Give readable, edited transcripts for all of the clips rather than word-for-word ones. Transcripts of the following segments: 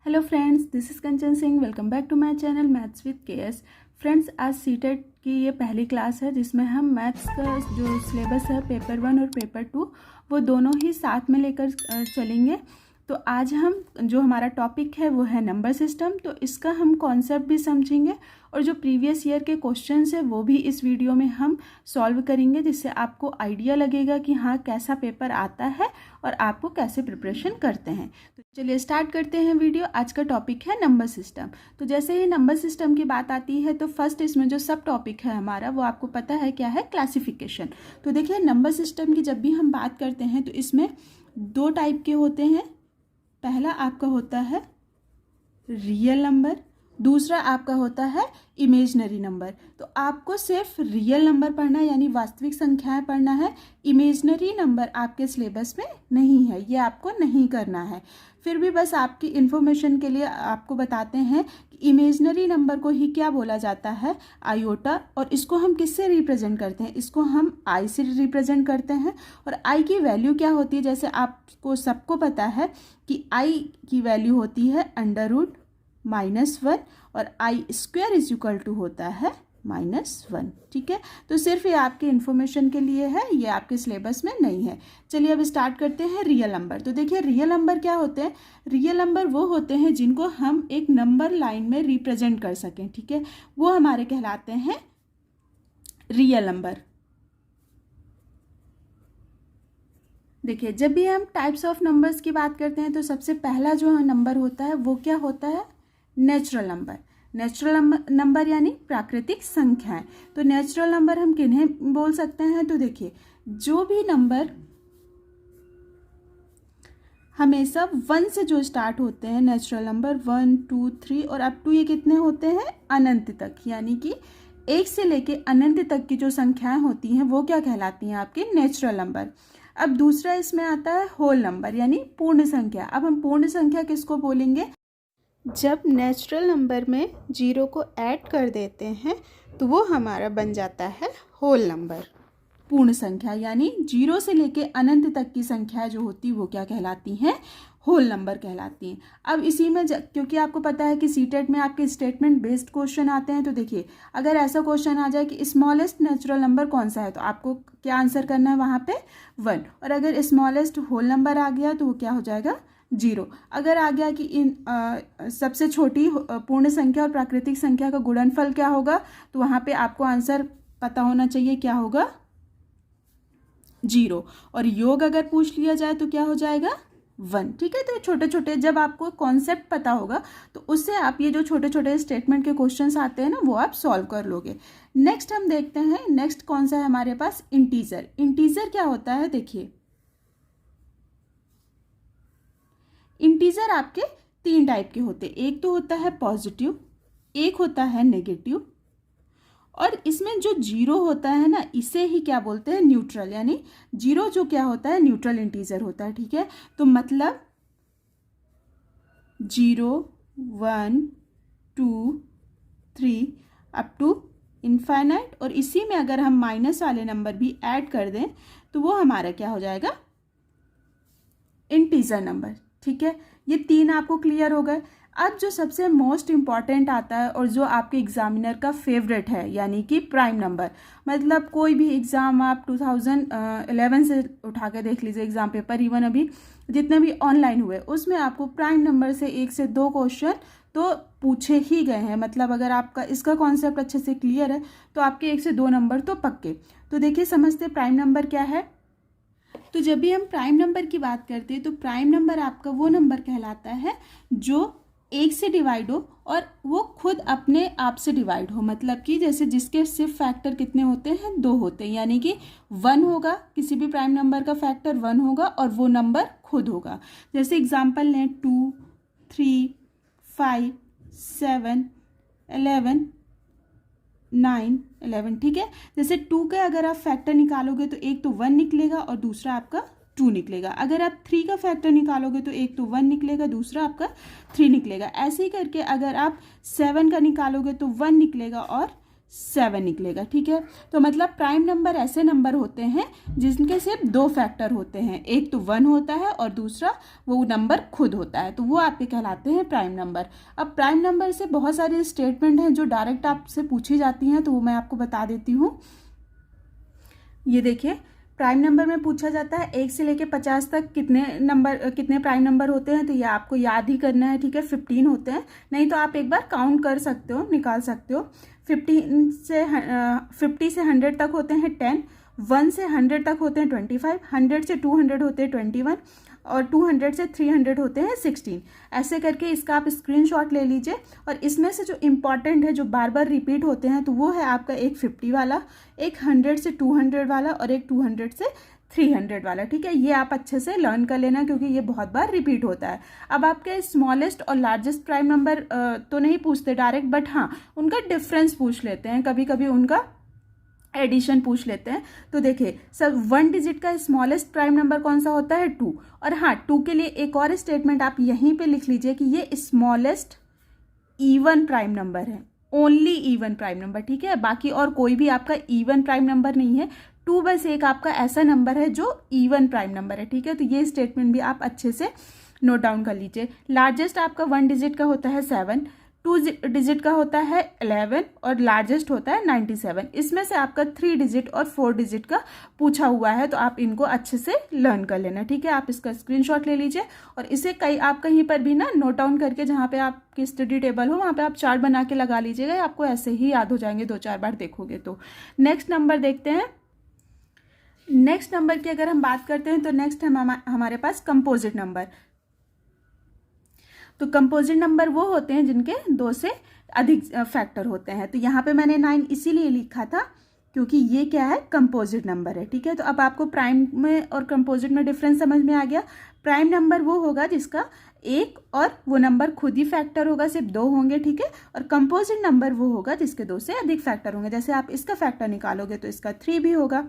Hello friends, this is Kanchan Singh. Welcome back to my channel maths with KS. Friends, आज CTET की ये पहली class है जिसमें हम मैथ्स का जो सिलेबस है पेपर 1 और पेपर 2 वो दोनों ही साथ में लेकर चलेंगे। तो आज हम जो हमारा टॉपिक है वो है नंबर सिस्टम। तो इसका हम कॉन्सेप्ट भी समझेंगे और जो प्रीवियस ईयर के क्वेश्चंस है वो भी इस वीडियो में हम सॉल्व करेंगे, जिससे आपको आइडिया लगेगा कि हाँ कैसा पेपर आता है और आपको कैसे प्रिपरेशन करते हैं। तो चलिए स्टार्ट करते हैं वीडियो। आज का टॉपिक है नंबर सिस्टम। तो जैसे ही नंबर सिस्टम की बात आती है तो फर्स्ट इसमें जो सब टॉपिक है हमारा वो आपको पता है क्या है, क्लासिफिकेशन। तो देखिए नंबर सिस्टम की जब भी हम बात करते हैं तो इसमें दो टाइप के होते हैं। पहला आपका होता है रियल नंबर, दूसरा आपका होता है इमेजनरी नंबर। तो आपको सिर्फ रियल नंबर पढ़ना है यानी वास्तविक संख्याएं पढ़ना है। इमेजनरी नंबर आपके सिलेबस में नहीं है, ये आपको नहीं करना है। फिर भी बस आपकी इन्फॉर्मेशन के लिए आपको बताते हैं कि इमेजनरी नंबर को ही क्या बोला जाता है, आयोटा। और इसको हम किससे रिप्रेजेंट करते हैं, इसको हम आई से रिप्रेजेंट करते हैं। और आई की वैल्यू क्या होती है, जैसे आपको सबको पता है कि आई की वैल्यू होती है √-1 और आई स्क्वायर इज इक्वल टू होता है -1। ठीक है, तो सिर्फ ये आपके इन्फॉर्मेशन के लिए है, ये आपके सिलेबस में नहीं है। चलिए अब स्टार्ट करते हैं रियल नंबर। तो देखिए रियल नंबर क्या होते हैं, रियल नंबर वो होते हैं जिनको हम एक नंबर लाइन में रिप्रेजेंट कर सकें। ठीक है, वो हमारे कहलाते हैं रियल नंबर। देखिए जब भी हम टाइप्स ऑफ नंबर्स की बात करते हैं तो सबसे पहला जो नंबर होता है वो क्या होता है, नेचुरल नंबर। नेचुरल नंबर यानी प्राकृतिक संख्याएं। तो नेचुरल नंबर हम किन्हें बोल सकते हैं, तो देखिए जो भी नंबर हमेशा 1 से जो स्टार्ट होते हैं, नेचुरल नंबर 1, 2, 3 और अप टू ये कितने होते हैं, अनंत तक, यानी कि 1 से लेके अनंत तक की जो संख्याएं होती हैं वो क्या कहलाती हैं, आपके नेचुरल नंबर। अब दूसरा इसमें आता है होल नंबर यानी पूर्ण संख्या। अब हम पूर्ण संख्या किसको बोलेंगे, जब नेचुरल नंबर में 0 को ऐड कर देते हैं तो वो हमारा बन जाता है होल नंबर, पूर्ण संख्या। यानी 0 से लेके अनंत तक की संख्या जो होती वो क्या कहलाती हैं, होल नंबर कहलाती हैं। अब इसी में क्योंकि आपको पता है कि सीटेट में आपके स्टेटमेंट बेस्ड क्वेश्चन आते हैं, तो देखिए अगर ऐसा क्वेश्चन आ जाए कि स्मॉलेस्ट नेचुरल नंबर कौन सा है तो आपको क्या आंसर करना है वहाँ पे 1। और अगर स्मॉलेस्ट होल नंबर आ गया तो वो क्या हो जाएगा, 0। अगर आ गया कि सबसे छोटी पूर्ण संख्या और प्राकृतिक संख्या का गुणनफल क्या होगा, तो वहाँ पे आपको आंसर पता होना चाहिए, क्या होगा, 0। और योग अगर पूछ लिया जाए तो क्या हो जाएगा, 1। ठीक है, तो छोटे छोटे जब आपको कॉन्सेप्ट पता होगा तो उससे आप ये जो छोटे छोटे स्टेटमेंट के क्वेश्चंस आते हैं ना वो आप सॉल्व कर लोगे। नेक्स्ट हम देखते हैं, नेक्स्ट कौन सा है हमारे पास, इंटीजर। इंटीजर क्या होता है, देखिए इंटीजर आपके 3 टाइप के होते हैं। एक तो होता है पॉजिटिव, एक होता है नेगेटिव, और इसमें जो 0 होता है ना इसे ही क्या बोलते हैं, न्यूट्रल। यानी 0 जो क्या होता है, न्यूट्रल इंटीजर होता है। ठीक है, तो मतलब 0, 1, 2, 3 अप टू इनफाइनाइट। और इसी में अगर हम माइनस वाले नंबर भी ऐड कर दें तो वो हमारा क्या हो जाएगा, इंटीजर नंबर। ठीक है, ये 3 आपको क्लियर हो गए। अब जो सबसे मोस्ट इम्पॉर्टेंट आता है और जो आपके एग्जामिनर का फेवरेट है यानी कि प्राइम नंबर। मतलब कोई भी एग्ज़ाम आप 2011 से उठा के देख लीजिए एग्ज़ाम पेपर, इवन अभी जितने भी ऑनलाइन हुए उसमें आपको प्राइम नंबर से 1 से 2 क्वेश्चन तो पूछे ही गए हैं। मतलब अगर आपका इसका कॉन्सेप्ट अच्छे से क्लियर है तो आपके 1 से 2 नंबर तो पक्के। तो देखिए समझते प्राइम नंबर क्या है। तो जब भी हम प्राइम नंबर की बात करते हैं तो प्राइम नंबर आपका वो नंबर कहलाता है जो 1 से डिवाइड हो और वो खुद अपने आप से डिवाइड हो। मतलब कि जैसे जिसके सिर्फ फैक्टर कितने होते हैं, 2 होते हैं। यानी कि 1 होगा, किसी भी प्राइम नंबर का फैक्टर 1 होगा और वो नंबर खुद होगा। जैसे एग्जांपल लें 2, 3, 5, 7, 11, 9, 11। ठीक है, जैसे 2 का अगर आप फैक्टर निकालोगे तो एक तो 1 निकलेगा और दूसरा आपका 2 निकलेगा। अगर आप 3 का फैक्टर निकालोगे तो एक तो 1 निकलेगा, दूसरा आपका 3 निकलेगा। ऐसे ही करके अगर आप 7 का निकालोगे तो 1 निकलेगा और 7 निकलेगा। ठीक है, तो मतलब प्राइम नंबर ऐसे नंबर होते हैं जिनके सिर्फ 2 फैक्टर होते हैं, एक तो 1 होता है और दूसरा वो नंबर खुद होता है, तो वो आपके कहलाते हैं प्राइम नंबर। अब प्राइम नंबर से बहुत सारी स्टेटमेंट हैं जो डायरेक्ट आपसे पूछी जाती हैं, तो वो मैं आपको बता देती हूँ। ये देखिए, प्राइम नंबर में पूछा जाता है 1 से लेके 50 तक कितने प्राइम नंबर होते हैं, तो ये आपको याद ही करना है। ठीक है, 15 होते हैं, नहीं तो आप एक बार काउंट कर सकते हो, निकाल सकते हो। 50 से 100 तक होते हैं 10, 1 से 100 तक होते हैं 25, 100 से 200 होते हैं 21 और 200 से 300 होते हैं 16। ऐसे करके इसका आप स्क्रीनशॉट ले लीजिए। और इसमें से जो इम्पॉर्टेंट है, जो बार बार रिपीट होते हैं, तो वो है आपका एक 50 वाला, एक 100 से 200 वाला और एक 200 से 300 वाला। ठीक है, ये आप अच्छे से लर्न कर लेना क्योंकि ये बहुत बार रिपीट होता है। अब आपके स्मॉलेस्ट और लार्जेस्ट प्राइम नंबर तो नहीं पूछते डायरेक्ट, बट हाँ उनका डिफरेंस पूछ लेते हैं, कभी कभी उनका एडिशन पूछ लेते हैं। तो देखिए सर, 1 डिजिट का स्मॉलेस्ट प्राइम नंबर कौन सा होता है? 2। और हाँ, 2 के लिए एक और स्टेटमेंट आप यहीं पे लिख लीजिए कि ये स्मॉलेस्ट इवन प्राइम नंबर है, ओनली इवन प्राइम नंबर। ठीक है, बाकी और कोई भी आपका इवन प्राइम नंबर नहीं है। 2 बस एक आपका ऐसा नंबर है जो इवन प्राइम नंबर है। ठीक है, तो ये स्टेटमेंट भी आप अच्छे से नोट डाउन कर लीजिए। लार्जेस्ट आपका 1 डिजिट का होता है 7, 2 डिजिट का होता है 11 और लार्जेस्ट होता है 97। इसमें से आपका 3 डिजिट और 4 डिजिट का पूछा हुआ है, तो आप इनको अच्छे से लर्न कर लेना। ठीक है, आप इसका स्क्रीनशॉट ले लीजिए और इसे आप कहीं पर भी ना नोट डाउन करके, जहाँ पे आपकी स्टडी टेबल हो वहाँ पे आप चार्ट बना के लगा लीजिएगा, आपको ऐसे ही याद हो जाएंगे 2-4 बार देखोगे तो। नेक्स्ट नंबर देखते हैं। नेक्स्ट नंबर की अगर हम बात करते हैं तो नेक्स्ट है हमारे पास कंपोजिट नंबर। तो कंपोजिट नंबर वो होते हैं जिनके 2 से अधिक फैक्टर होते हैं। तो यहाँ पे मैंने 9 इसीलिए लिखा था क्योंकि ये क्या है, कंपोजिट नंबर है। ठीक है, तो अब आपको प्राइम में और कंपोजिट में डिफरेंस समझ में आ गया। प्राइम नंबर वो होगा जिसका एक और वो नंबर खुद ही फैक्टर होगा, सिर्फ 2 होंगे। ठीक है, और कंपोजिट नंबर वो होगा जिसके 2 से अधिक फैक्टर होंगे। जैसे आप इसका फैक्टर निकालोगे तो इसका 3 भी होगा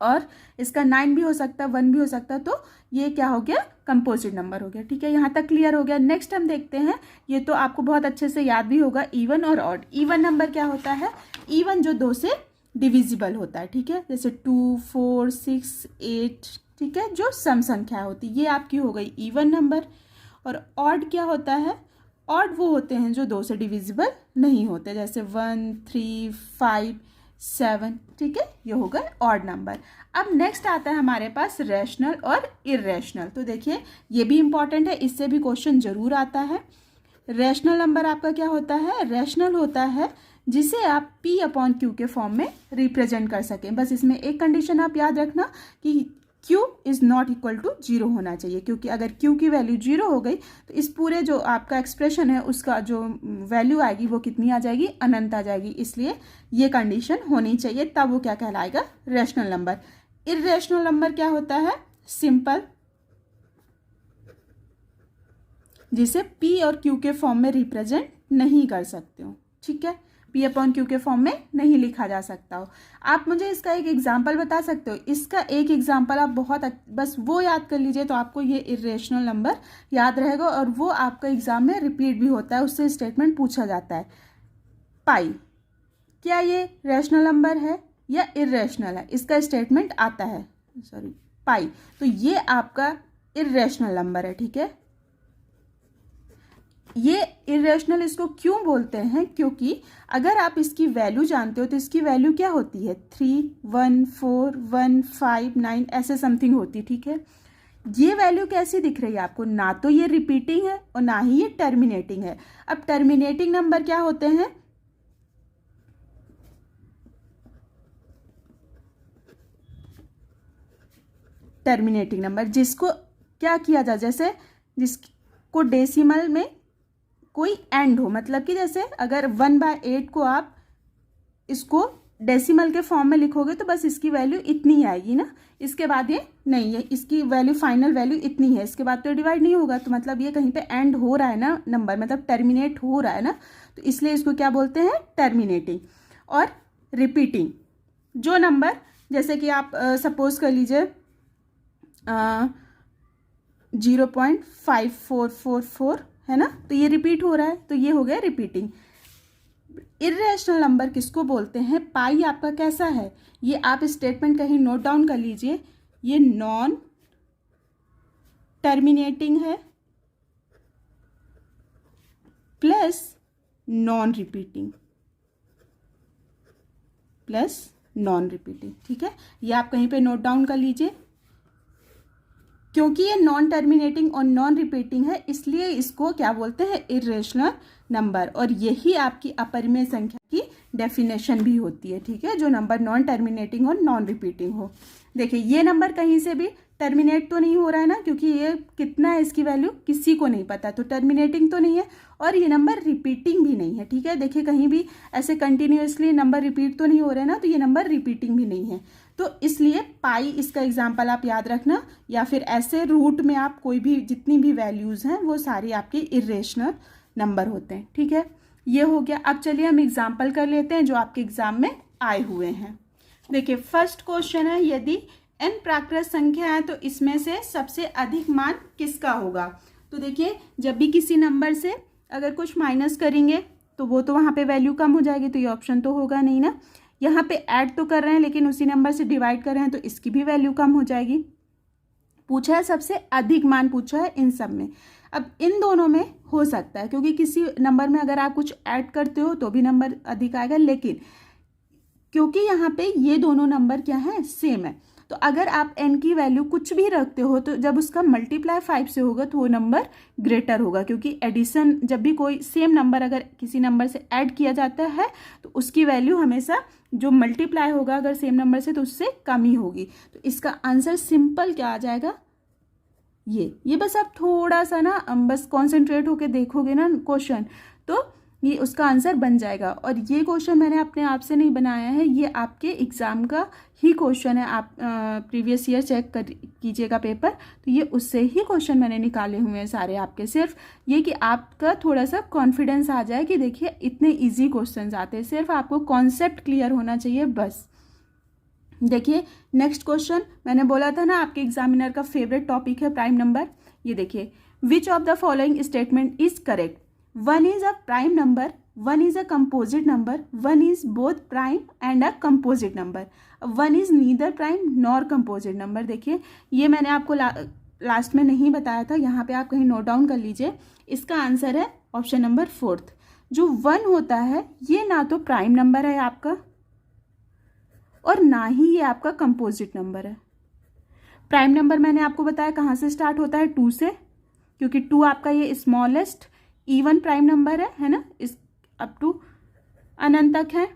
और इसका 9 भी हो सकता है, 1 भी हो सकता है, तो ये क्या हो गया, कंपोजिट नंबर हो गया। ठीक है, यहाँ तक क्लियर हो गया। नेक्स्ट हम देखते हैं, ये तो आपको बहुत अच्छे से याद भी होगा, इवन और ऑड। इवन नंबर क्या होता है? इवन जो 2 से डिविजिबल होता है। ठीक है, जैसे 2, 4, 6, 8। ठीक है, जो सम संख्या होती है, ये आपकी हो गई इवन नंबर। और ऑड क्या होता है? ऑड वो होते हैं जो 2 से डिविजिबल नहीं होते, जैसे 1, 3, 5, 7। ठीक है, ये हो गए ऑड नंबर। अब नेक्स्ट आता है हमारे पास रैशनल और इर्रेशनल। तो देखिए ये भी इंपॉर्टेंट है, इससे भी क्वेश्चन जरूर आता है। रैशनल नंबर आपका क्या होता है? रैशनल होता है जिसे आप P/Q के फॉर्म में रिप्रेजेंट कर सकें। बस इसमें एक कंडीशन आप याद रखना कि Q is not equal to 0 होना चाहिए, क्योंकि अगर Q की वैल्यू 0 हो गई तो इस पूरे जो आपका एक्सप्रेशन है उसका जो वैल्यू आएगी वो कितनी आ जाएगी? अनंत आ जाएगी। इसलिए ये कंडीशन होनी चाहिए, तब वो क्या कहलाएगा? Rational number. इर्रेशनल नंबर क्या होता है? सिंपल, जिसे P और Q के फॉर्म में रिप्रेजेंट नहीं कर सकते हो। ठीक है, P/Q के फॉर्म में नहीं लिखा जा सकता हो। आप मुझे इसका एक एग्जाम्पल बता सकते हो? इसका एक एग्जाम्पल आप बस वो याद कर लीजिए तो आपको ये इर्रेशनल नंबर याद रहेगा, और वो आपका एग्जाम में रिपीट भी होता है, उससे स्टेटमेंट पूछा जाता है। पाई, क्या ये रैशनल नंबर है या इर्रेशनल है? इसका स्टेटमेंट आता है, पाई, तो ये आपका इर्रेशनल नंबर है। ठीक है, ये इरेशनल इसको क्यों बोलते हैं? क्योंकि अगर आप इसकी वैल्यू जानते हो तो इसकी वैल्यू क्या होती है? 3, 1, 4, 1, 5, 9 ऐसे समथिंग होती। ठीक है, ये वैल्यू कैसी दिख रही है आपको? ना तो ये रिपीटिंग है और ना ही ये टर्मिनेटिंग है। अब टर्मिनेटिंग नंबर क्या होते हैं? टर्मिनेटिंग नंबर जिसको क्या किया जाए, जैसे जिसको डेसिमल में कोई एंड हो, मतलब कि जैसे अगर 1/8 को आप इसको डेसिमल के फॉर्म में लिखोगे तो बस इसकी वैल्यू इतनी ही आएगी ना, इसके बाद ये नहीं है, इसकी वैल्यू फाइनल वैल्यू इतनी है, इसके बाद तो डिवाइड नहीं होगा, तो मतलब ये कहीं पे एंड हो रहा है ना नंबर, मतलब टर्मिनेट हो रहा है ना, तो इसलिए इसको क्या बोलते हैं? टर्मिनेटिंग। और रिपीटिंग जो नंबर, जैसे कि आप सपोज कर लीजिए 0.5444 है ना, तो ये रिपीट हो रहा है, तो ये हो गया रिपीटिंग। इर्रेशनल नंबर किसको बोलते हैं? पाई आपका कैसा है, ये आप स्टेटमेंट कहीं नोट डाउन कर लीजिए। ये नॉन टर्मिनेटिंग है प्लस नॉन रिपीटिंग, ठीक है, ये आप कहीं पे नोट डाउन कर लीजिए। क्योंकि ये नॉन टर्मिनेटिंग और नॉन रिपीटिंग है इसलिए इसको क्या बोलते हैं? Irrational number. और यही आपकी अपरिमेय संख्या की डेफिनेशन भी होती है, ठीक है, जो नंबर नॉन टर्मिनेटिंग और नॉन रिपीटिंग हो। देखिए ये नंबर कहीं से भी टर्मिनेट तो नहीं हो रहा है ना, क्योंकि ये कितना है इसकी वैल्यू किसी को नहीं पता, तो टर्मिनेटिंग तो नहीं है, और ये नंबर रिपीटिंग भी नहीं है, ठीक है। देखिए कहीं भी ऐसे कंटिन्यूअसली नंबर रिपीट तो नहीं हो रहे हैं ना, तो ये नंबर रिपीटिंग भी नहीं है। तो इसलिए पाई इसका एग्जाम्पल आप याद रखना, या फिर ऐसे रूट में आप कोई भी जितनी भी वैल्यूज़ हैं वो सारी आपके इर्रेशनल नंबर होते हैं, ठीक है। ये हो गया। अब चलिए हम एग्जाम्पल कर लेते हैं जो आपके एग्जाम में आए हुए हैं। देखिए फर्स्ट क्वेश्चन है, यदि n प्राकृत संख्या है तो इसमें से सबसे अधिक मान किसका होगा? तो देखिए जब भी किसी नंबर से अगर कुछ माइनस करेंगे तो वो तो वहाँ पे वैल्यू कम हो जाएगी, तो ये ऑप्शन तो होगा नहीं ना। यहाँ पे ऐड तो कर रहे हैं लेकिन उसी नंबर से डिवाइड कर रहे हैं तो इसकी भी वैल्यू कम हो जाएगी। पूछा है सबसे अधिक मान, पूछा है इन सब में। अब इन दोनों में हो सकता है, क्योंकि किसी नंबर में अगर आप कुछ ऐड करते हो तो भी नंबर अधिक आएगा, लेकिन क्योंकि यहाँ पे ये दोनों नंबर क्या है? सेम है, तो अगर आप n की वैल्यू कुछ भी रखते हो तो जब उसका मल्टीप्लाई 5 से होगा तो वो नंबर ग्रेटर होगा, क्योंकि एडिशन जब भी कोई सेम नंबर अगर किसी नंबर से ऐड किया जाता है तो उसकी वैल्यू हमेशा जो मल्टीप्लाई होगा अगर सेम नंबर से तो उससे कम ही होगी। तो इसका आंसर सिंपल क्या आ जाएगा? ये बस आप थोड़ा सा ना बस कॉन्सेंट्रेट होके देखोगे ना क्वेश्चन, तो ये उसका आंसर बन जाएगा। और ये क्वेश्चन मैंने अपने आप से नहीं बनाया है, ये आपके एग्ज़ाम का ही क्वेश्चन है। आप प्रीवियस ईयर चेक कर कीजिएगा पेपर, तो ये उससे ही क्वेश्चन मैंने निकाले हुए हैं सारे आपके। सिर्फ ये कि आपका थोड़ा सा कॉन्फिडेंस आ जाए कि देखिए इतने ईजी क्वेश्चन आते हैं, सिर्फ आपको कॉन्सेप्ट क्लियर होना चाहिए बस। देखिए नेक्स्ट क्वेश्चन, मैंने बोला था ना आपके एग्जामिनर का फेवरेट टॉपिक है प्राइम नंबर। ये देखिए, which of the following statement is correct? One is a prime number, one is a composite number, one is both prime and a composite number, one is neither prime nor composite number. देखिए ये मैंने आपको last में नहीं बताया था, यहाँ पे आप कहीं नोट डाउन कर लीजिए। इसका आंसर है ऑप्शन नंबर 4। जो 1 होता है ये ना तो प्राइम नंबर है आपका और ना ही ये आपका कंपोजिट नंबर है। प्राइम नंबर मैंने आपको बताया कहाँ से स्टार्ट होता है? 2 से, क्योंकि 2 आपका ये स्मॉलेस्ट इवन प्राइम नंबर है ना, इस अप टू अनंत तक है।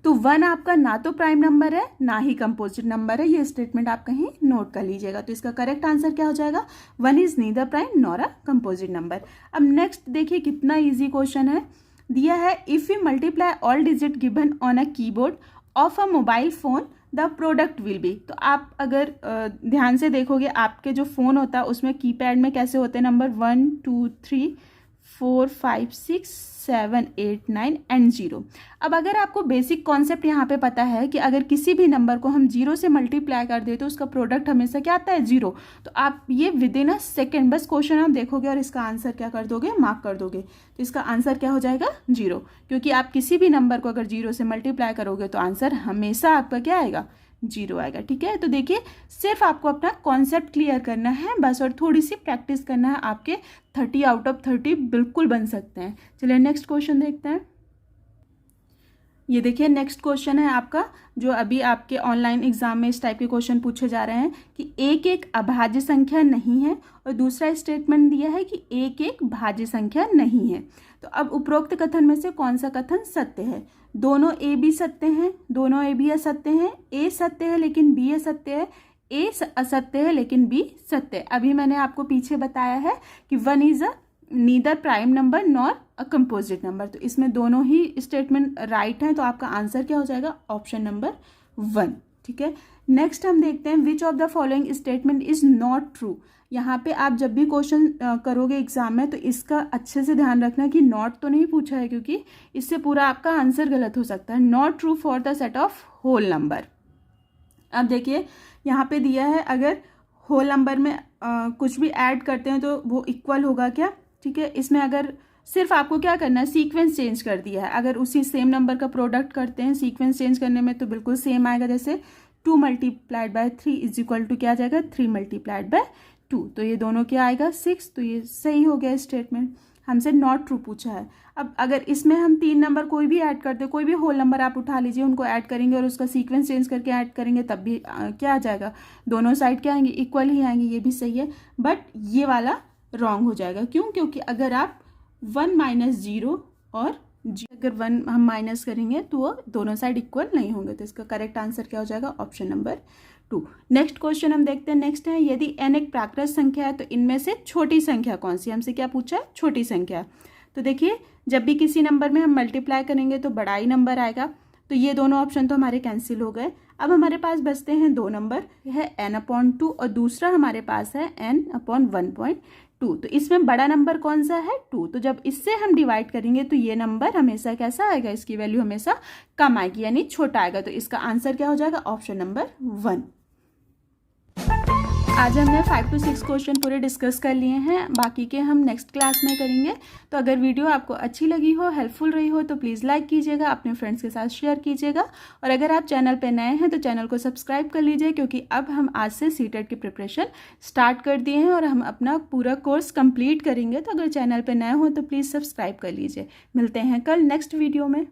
तो 1 आपका ना तो प्राइम नंबर है ना ही कंपोजिट नंबर है, ये स्टेटमेंट आप कहीं नोट कर लीजिएगा। तो इसका करेक्ट आंसर क्या हो जाएगा? 1 is neither prime nor a composite number. अब नेक्स्ट देखिए कितना इजी क्वेश्चन है, दिया है if you multiply all digit given on a keyboard of a mobile phone the product will be. तो आप अगर ध्यान से देखोगे आपके जो फ़ोन होता है उसमें कीपैड में कैसे होते हैं नंबर 1 2 3 4 5 6 7 8 9 एंड 0। अब अगर आपको बेसिक कॉन्सेप्ट यहाँ पे पता है कि अगर किसी भी नंबर को हम 0 से मल्टीप्लाई कर दे तो उसका प्रोडक्ट हमेशा क्या आता है? 0। तो आप ये विद इन अ सेकेंड बस क्वेश्चन आप देखोगे और इसका आंसर क्या कर दोगे? मार्क कर दोगे। तो इसका आंसर क्या हो जाएगा? 0, क्योंकि आप किसी भी नंबर को अगर 0 से मल्टीप्लाई करोगे तो आंसर हमेशा आपका क्या आएगा? 0 आएगा, ठीक है। तो देखिए सिर्फ आपको अपना कॉन्सेप्ट क्लियर करना है बस, और थोड़ी सी प्रैक्टिस करना है, आपके 30 आउट ऑफ 30 बिल्कुल बन सकते हैं। चलिए नेक्स्ट क्वेश्चन देखते हैं। ये देखिए नेक्स्ट क्वेश्चन है आपका, जो अभी आपके ऑनलाइन एग्जाम में इस टाइप के क्वेश्चन पूछे जा रहे हैं कि एक एक अभाज्य संख्या नहीं है, और दूसरा स्टेटमेंट दिया है कि एक एक भाज्य संख्या नहीं है। तो अब उपरोक्त कथन में से कौन सा कथन सत्य है? दोनों ए बी सत्य हैं, दोनों ए बी असत्य हैं, ए सत्य है लेकिन बी असत्य है, ए असत्य है लेकिन बी सत्य है। अभी मैंने आपको पीछे बताया है कि 1 is a neither prime number nor a composite number. तो इसमें दोनों ही स्टेटमेंट राइट हैं, तो आपका आंसर क्या हो जाएगा? ऑप्शन नंबर 1, ठीक है। नेक्स्ट हम देखते हैं which of the following statement is not true. यहाँ पे आप जब भी क्वेश्चन करोगे एग्जाम में तो इसका अच्छे से ध्यान रखना कि नॉट तो नहीं पूछा है, क्योंकि इससे पूरा आपका आंसर गलत हो सकता है। Not true for the set of whole number. अब देखिए यहाँ पे दिया है अगर होल नंबर में कुछ भी ऐड करते हैं तो वो इक्वल होगा क्या? ठीक है, इसमें अगर सिर्फ आपको क्या करना है, सीक्वेंस चेंज कर दिया है। अगर उसी सेम नंबर का प्रोडक्ट करते हैं सीक्वेंस चेंज करने में तो बिल्कुल सेम आएगा। जैसे 2 multiplied by 3 is equal to क्या आ जाएगा, 3 मल्टीप्लाइड बाय 2। तो ये दोनों क्या आएगा, 6। तो ये सही हो गया स्टेटमेंट। हमसे नॉट ट्रू पूछा है। अब अगर इसमें हम 3 नंबर कोई भी ऐड करते, कोई भी होल नंबर आप उठा लीजिए, उनको ऐड करेंगे और उसका सीक्वेंस चेंज करके ऐड करेंगे तब भी क्या आ जाएगा, दोनों साइड क्या आएंगे, इक्वल ही आएंगे। ये भी सही है, बट ये वाला रॉन्ग हो जाएगा। क्यों? क्योंकि अगर आप 1 माइनस 0 और अगर 1 हम माइनस करेंगे तो वो दोनों साइड इक्वल नहीं होंगे। तो इसका करेक्ट आंसर क्या हो जाएगा, ऑप्शन नंबर 2। नेक्स्ट क्वेश्चन हम देखते हैं। नेक्स्ट है, यदि n एक प्राकृत संख्या है तो इनमें से छोटी संख्या कौन सी। हमसे क्या पूछा है, छोटी संख्या। तो देखिए, जब भी किसी नंबर में हम मल्टीप्लाई करेंगे तो बड़ा ही नंबर आएगा। तो ये दोनों ऑप्शन तो हमारे कैंसिल हो गए। अब हमारे पास बचते हैं 2 नंबर, है n/2 और दूसरा हमारे पास है n/1.2। तो इसमें बड़ा नंबर कौन सा है, 2। तो जब इससे हम डिवाइड करेंगे तो ये नंबर हमेशा कैसा आएगा, इसकी वैल्यू हमेशा कम आएगी, यानी छोटा आएगा। तो इसका आंसर क्या हो जाएगा, ऑप्शन नंबर 1। आज हमने 5 to 6 क्वेश्चन पूरे डिस्कस कर लिए हैं, बाकी के हम नेक्स्ट क्लास में करेंगे। तो अगर वीडियो आपको अच्छी लगी हो, हेल्पफुल रही हो, तो प्लीज़ लाइक कीजिएगा, अपने फ्रेंड्स के साथ शेयर कीजिएगा। और अगर आप चैनल पे नए हैं तो चैनल को सब्सक्राइब कर लीजिए, क्योंकि अब हम आज से सीटेट की प्रिपरेशन स्टार्ट कर दिए हैं और हम अपना पूरा कोर्स कंप्लीट करेंगे। तो अगर चैनल पर नए हो तो प्लीज़ सब्सक्राइब कर लीजिए। मिलते हैं कल नेक्स्ट वीडियो में।